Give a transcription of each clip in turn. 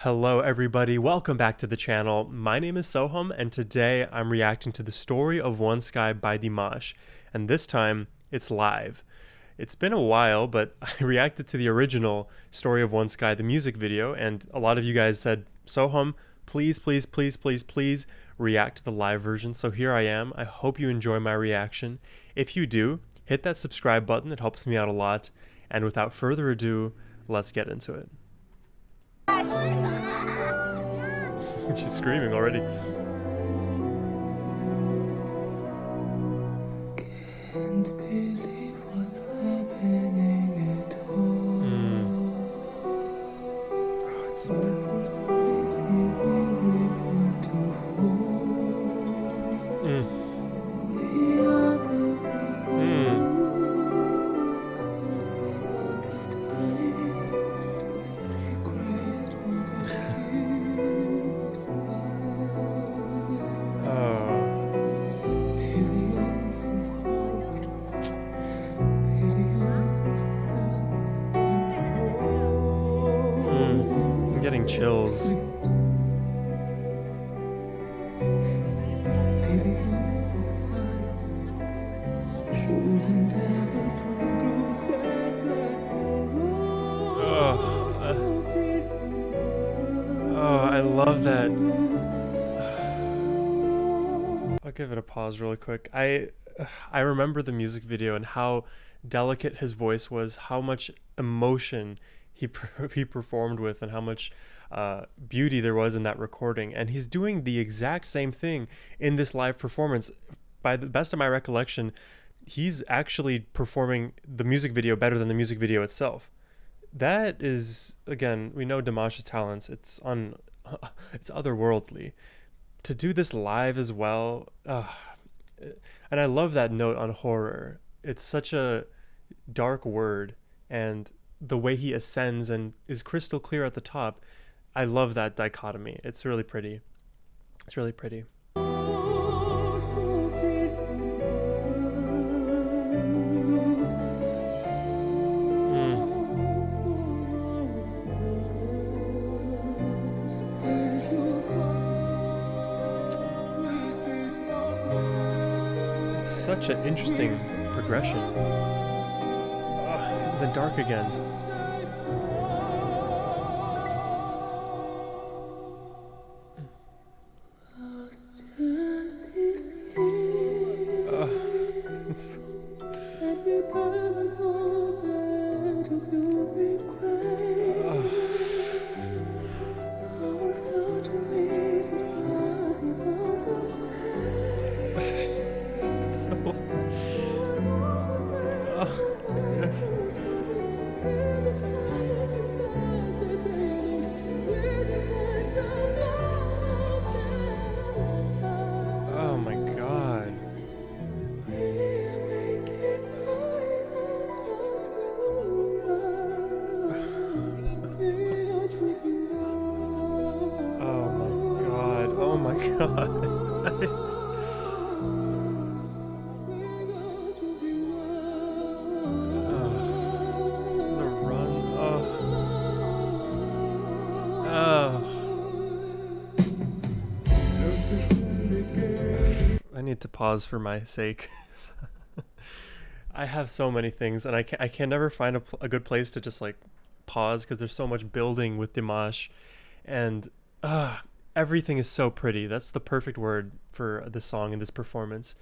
Hello everybody, welcome back to the channel. My name is Sohum and today I'm reacting to The Story of One Sky by Dimash, and this time it's live. It's been a while, but I reacted to the original Story of One Sky, the music video, and a lot of you guys said, Sohum, please react to the live version, so here I am. I hope you enjoy my reaction. If you do, hit that subscribe button, it helps me out a lot, and without further ado, let's get into it. She's screaming already. Can't believe what's happening at all. Oh, it's so I'm getting chills. Oh, I love that. I'll give it a pause really quick. I remember the music video and how delicate his voice was, how much emotion he performed with, and how much beauty there was in that recording. And he's doing the exact same thing in this live performance. By the best of my recollection, he's actually performing the music video better than the music video itself. That is, again, we know Dimash's talents. It's otherworldly. To do this live as well, and I love that note on horror. It's such a dark word, and the way he ascends and is crystal clear at the top, I love that dichotomy. It's really pretty. It's really pretty. Such an interesting progression. The dark again. Oh my god. Oh my god. I need to pause for my sake. I have so many things, and I can never find a good place to just like pause because there's so much building with Dimash, and everything is so pretty. That's the perfect word for this song and this performance.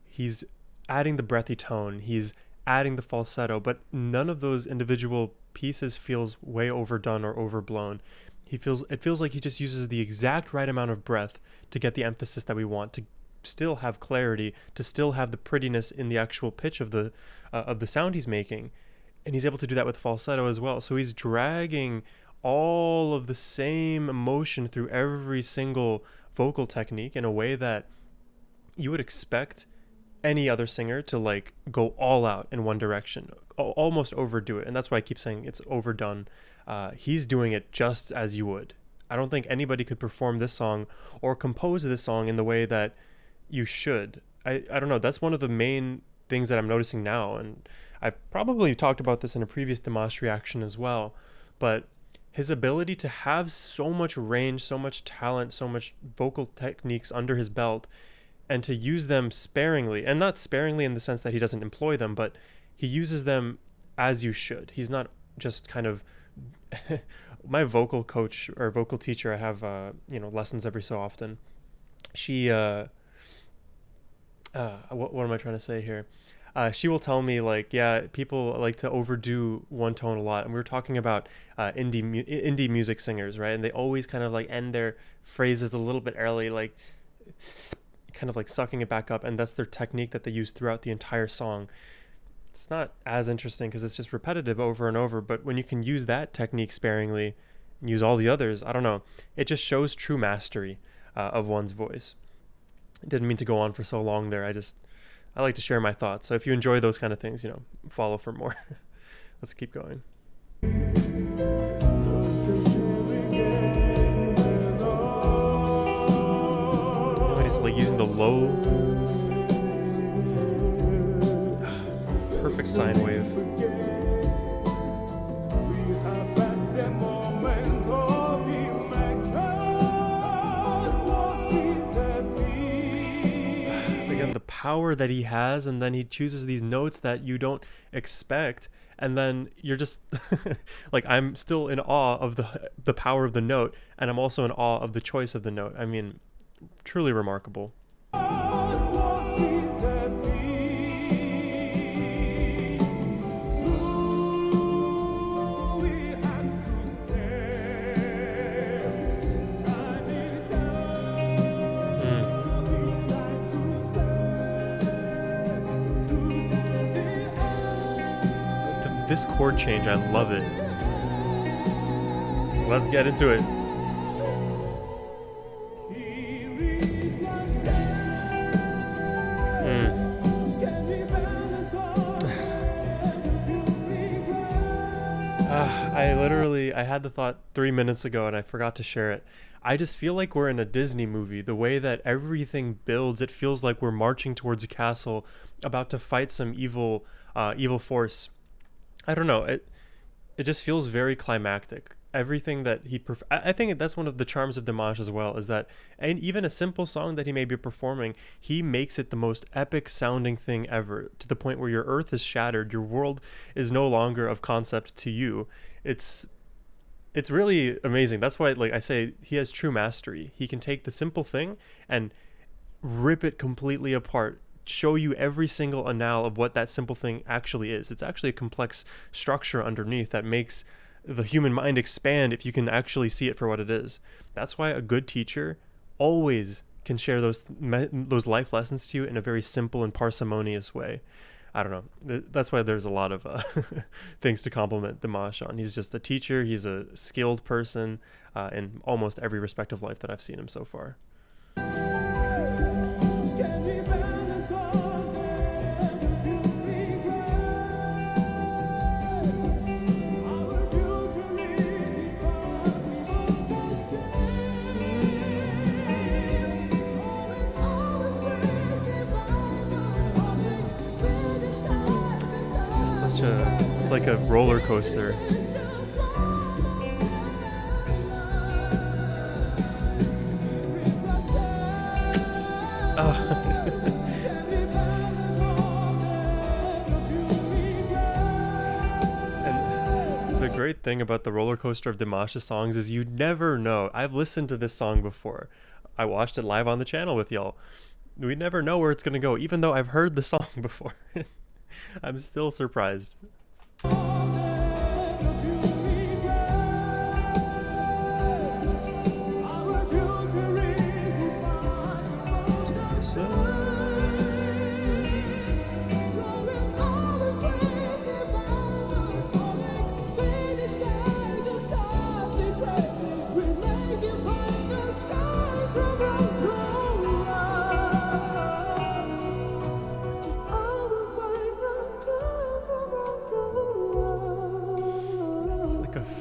He's adding the breathy tone, he's adding the falsetto, but none of those individual pieces feels way overdone or overblown. It feels like he just uses the exact right amount of breath to get the emphasis that we want, to still have clarity, to still have the prettiness in the actual pitch of the sound he's making. And he's able to do that with falsetto as well. So he's dragging all of the same emotion through every single vocal technique in a way that you would expect any other singer to like go all out in one direction, almost overdo it. And that's why I keep saying it's overdone. He's doing it just as you would. I don't think anybody could perform this song or compose this song in the way that you should. I don't know. That's one of the main things that I'm noticing now. And I've probably talked about this in a previous Dimash reaction as well. But his ability to have so much range, so much talent, so much vocal techniques under his belt, and to use them sparingly, and not sparingly in the sense that he doesn't employ them, but he uses them as you should. He's not just kind of my vocal coach or vocal teacher. I have lessons every so often. She what am I trying to say here? She will tell me like, yeah, people like to overdo one tone a lot, and we were talking about indie music singers, right? And they always kind of like end their phrases a little bit early, like kind of like sucking it back up, and that's their technique that they use throughout the entire song. It's not as interesting because it's just repetitive over and over, but when you can use that technique sparingly and use all the others, I don't know, it just shows true mastery of one's voice. I didn't mean to go on for so long there. I like to share my thoughts. So if you enjoy those kind of things, follow for more. Let's keep going. He's like using the low, perfect sine wave. Again, the power that he has, and then he chooses these notes that you don't expect, and then you're just like, I'm still in awe of the power of the note, and I'm also in awe of the choice of the note. I mean, truly remarkable. This chord change, I love it. Let's get into it. I had the thought 3 minutes ago and I forgot to share it. I just feel like we're in a Disney movie. The way that everything builds, it feels like we're marching towards a castle, about to fight some evil force. I don't know. It just feels very climactic. Everything that I think that's one of the charms of Dimash as well, is that, and even a simple song that he may be performing, he makes it the most epic sounding thing ever, to the point where your earth is shattered, your world is no longer of concept to you. It's really amazing. That's why, like I say, he has true mastery. He can take the simple thing and rip it completely apart, show you every single anal of what that simple thing actually is. It's actually a complex structure underneath that makes the human mind expand if you can actually see it for what it is. That's why a good teacher always can share those life lessons to you in a very simple and parsimonious way. I don't know. That's why there's a lot of things to compliment Dimash on. He's just a teacher. He's a skilled person in almost every respect of life that I've seen him so far. It's like a roller coaster. And the great thing about the roller coaster of Dimash's songs is you never know. I've listened to this song before. I watched it live on the channel with y'all. We never know where it's going to go, even though I've heard the song before. I'm still surprised.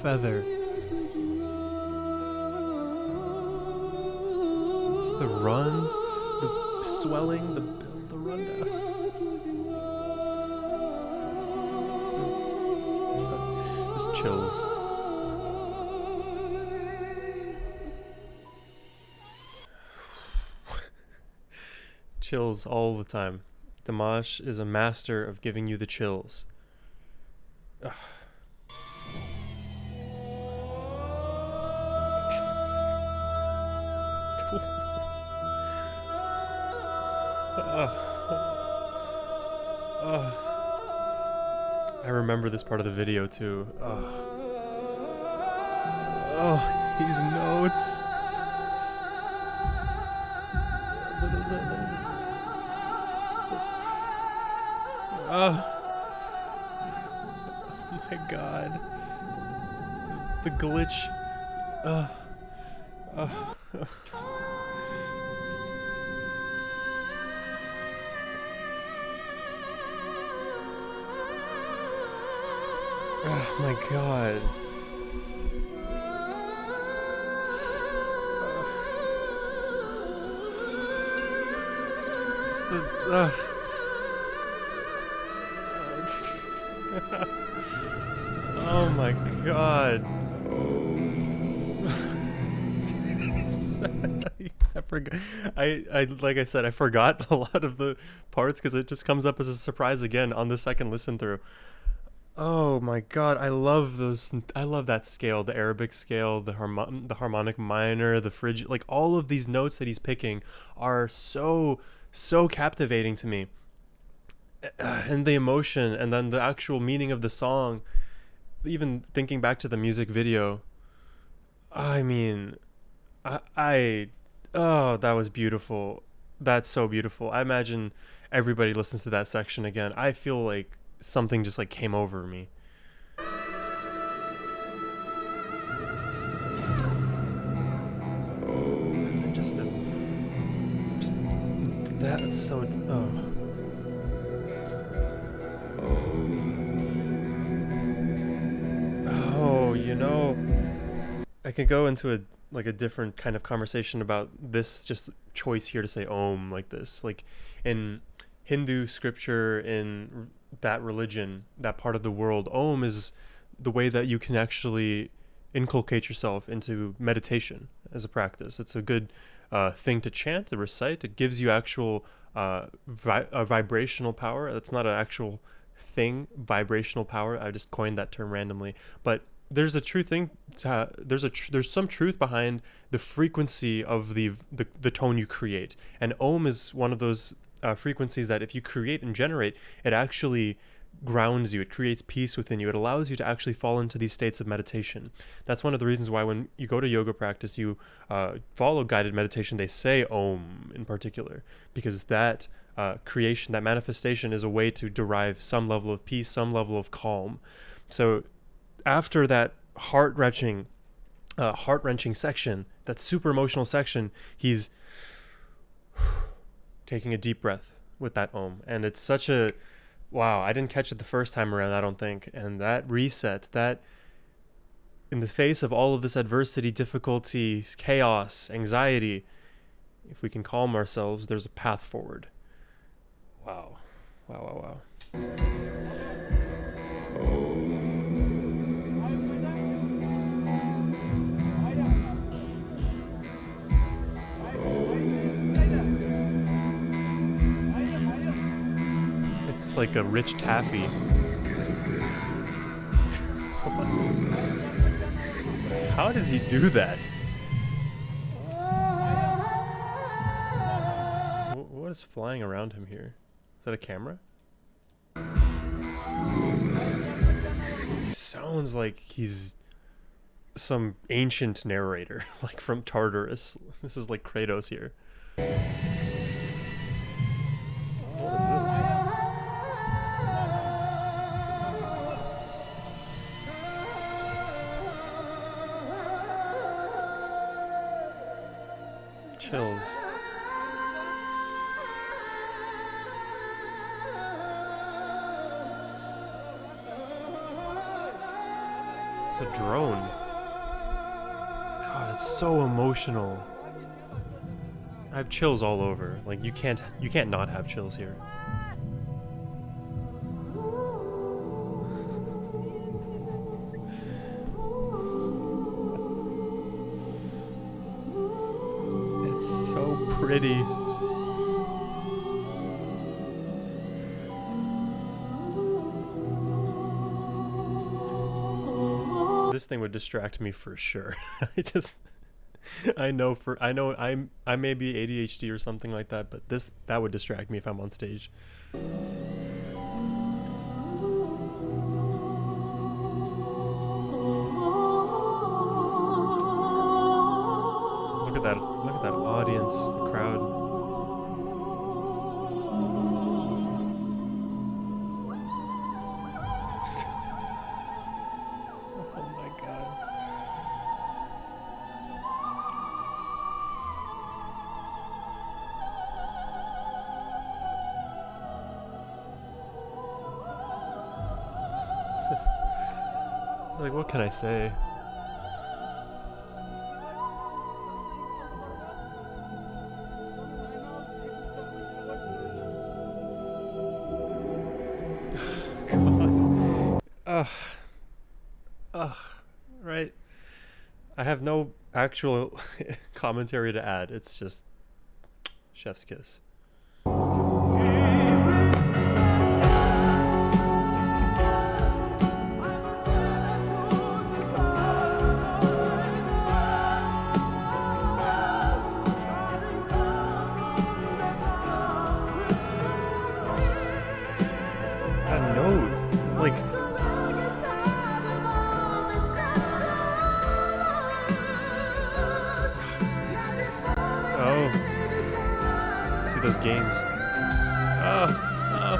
Feather. It's the runs, the swelling, the build, the rundown. Just chills. Chills all the time. Dimash is a master of giving you the chills. Ugh. I remember this part of the video too. Oh, these notes. Oh my god. The glitch. Oh my god. Just the, oh my god. I like I said, I forgot a lot of the parts because it just comes up as a surprise again on the second listen through. Oh my god, I love those. I love that scale, the Arabic scale, the harmonic minor, the frigid, like all of these notes that he's picking are so captivating to me. And the emotion and then the actual meaning of the song, even thinking back to the music video, I mean, I oh, that was beautiful. That's so beautiful. I imagine everybody listens to that section again. I feel like something just like came over me. And just that's so oh, you know, I could go into a different kind of conversation about this just choice here to say Om like this. Like in Hindu scripture, in that religion, that part of the world, Om is the way that you can actually inculcate yourself into meditation as a practice. It's a good thing to chant, to recite. It gives you actual vibrational power. That's not an actual thing, vibrational power. I just coined that term randomly, but there's a true thing. There's some truth behind the frequency of the tone you create, and Om is one of those frequencies that if you create and generate, it actually grounds you. It creates peace within you. It allows you to actually fall into these states of meditation. That's one of the reasons why when you go to yoga practice, you follow guided meditation. They say Om in particular, because that creation, that manifestation, is a way to derive some level of peace, some level of calm. So after that heart-wrenching section, that super emotional section, he's taking a deep breath with that Om. And it's such a, wow, I didn't catch it the first time around, I don't think. And that reset, that in the face of all of this adversity, difficulty, chaos, anxiety, if we can calm ourselves, there's a path forward. Wow. Wow. It's like a rich taffy. How does he do that? What is flying around him here? Is that a camera? He sounds like he's some ancient narrator, like from Tartarus. This is like Kratos here. Chills. It's a drone. God, it's so emotional. I have chills all over. Like you can't not have chills here. It's so pretty. thing would distract me for sure. I just I know I may be ADHD or something like that, but that would distract me if I'm on stage. Look at that audience, the crowd. Oh my god. Like, what can I say? God. Ugh. Ugh. Right. I have no actual commentary to add. It's just chef's kiss. That note, like, oh, see those games. Oh, oh,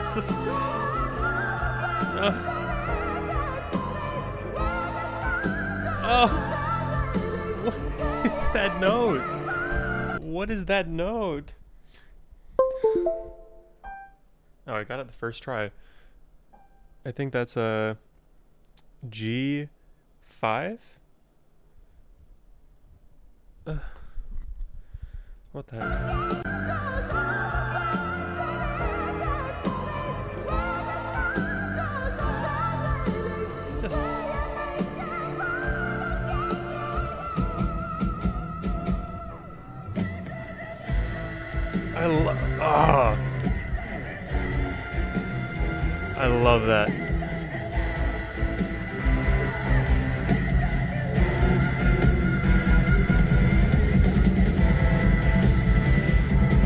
it's just, oh, what is that note? What is that note? Oh, I got it the first try. I think that's a G5. What the heck? It's just. I love that.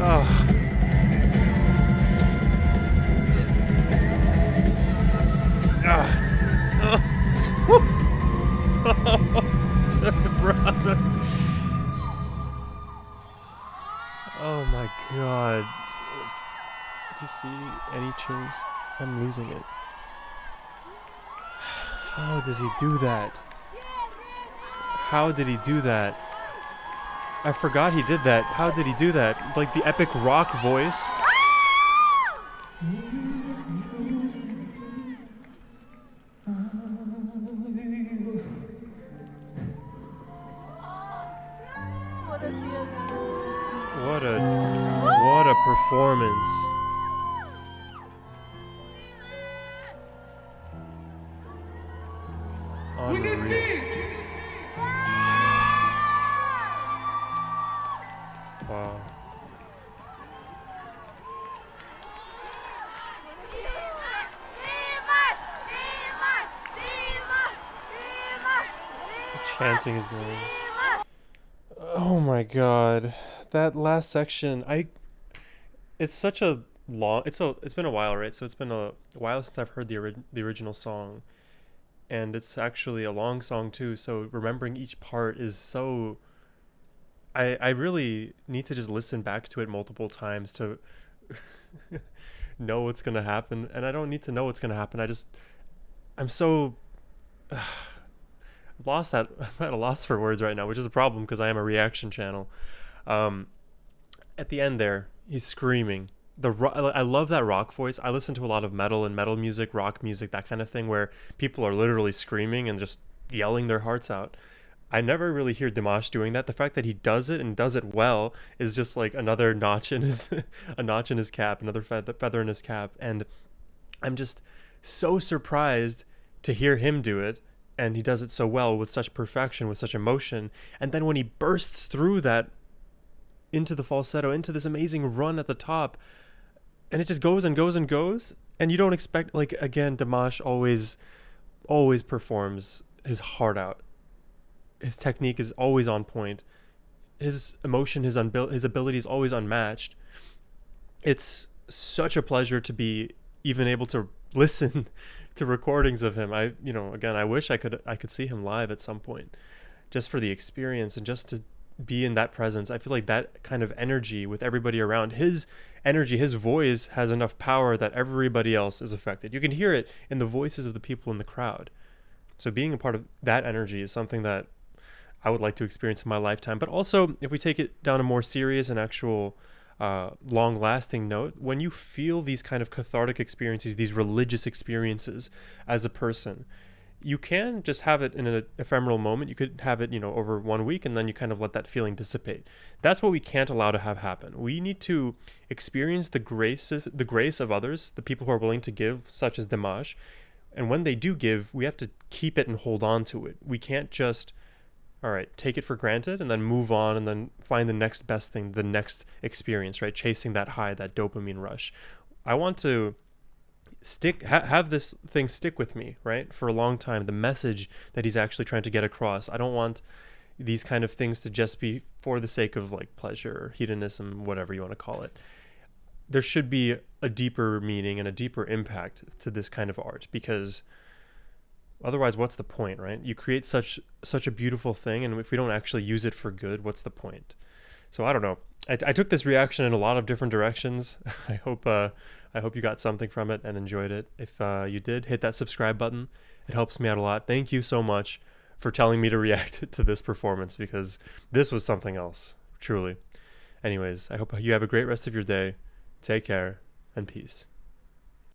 Oh. Just, brother. Oh my god. Do you see any chills? I'm losing it. How does he do that? How did he do that? I forgot he did that. How did he do that? Like the epic rock voice. What a performance. Unreal. Wow. Chanting his name. Oh my god. That last section, it's such a long, it's been a while, right? So it's been a while since I've heard the original song. And it's actually a long song too, so remembering each part is so I really need to just listen back to it multiple times to know what's gonna happen. And I don't need to know what's gonna happen. I'm so lost at I'm at a loss for words right now, which is a problem because I am a reaction channel. At the end there, he's screaming. I love that rock voice. I listen to a lot of metal and metal music, rock music, that kind of thing, where people are literally screaming and just yelling their hearts out. I never really hear Dimash doing that. The fact that he does it and does it well is just like another notch in his a notch in his cap, another feather in his cap. And I'm just so surprised to hear him do it, and he does it so well with such perfection, with such emotion. And then when he bursts through that into the falsetto, into this amazing run at the top, and it just goes and goes and goes, and you don't expect, like, again, Dimash always performs his heart out. His technique is always on point. His emotion, his ability is always unmatched. It's such a pleasure to be even able to listen to recordings of him. Again, I wish I could see him live at some point, just for the experience and just to be in that presence. I feel like that kind of energy with everybody around, his energy, his voice has enough power that everybody else is affected. You can hear it in the voices of the people in the crowd. So being a part of that energy is something that I would like to experience in my lifetime. But also, if we take it down a more serious and actual long-lasting note, when you feel these kind of cathartic experiences, these religious experiences as a person, you can just have it in an ephemeral moment. You could have it, over 1 week, and then you kind of let that feeling dissipate. That's what we can't allow to have happen. We need to experience the grace of others, the people who are willing to give, such as Dimash. And when they do give, we have to keep it and hold on to it. We can't just, all right, take it for granted and then move on and then find the next best thing, the next experience, right? Chasing that high, that dopamine rush. I want to have this thing stick with me, right, for a long time. The message that he's actually trying to get across. I don't want these kind of things to just be for the sake of like pleasure or hedonism, whatever you want to call it. There should be a deeper meaning and a deeper impact to this kind of art, because otherwise, what's the point, right? You create such a beautiful thing, and if we don't actually use it for good, what's the point? So I don't know. I took this reaction in a lot of different directions. I hope you got something from it and enjoyed it. If you did, hit that subscribe button. It helps me out a lot. Thank you so much for telling me to react to this performance, because this was something else, truly. Anyways, I hope you have a great rest of your day. Take care and peace.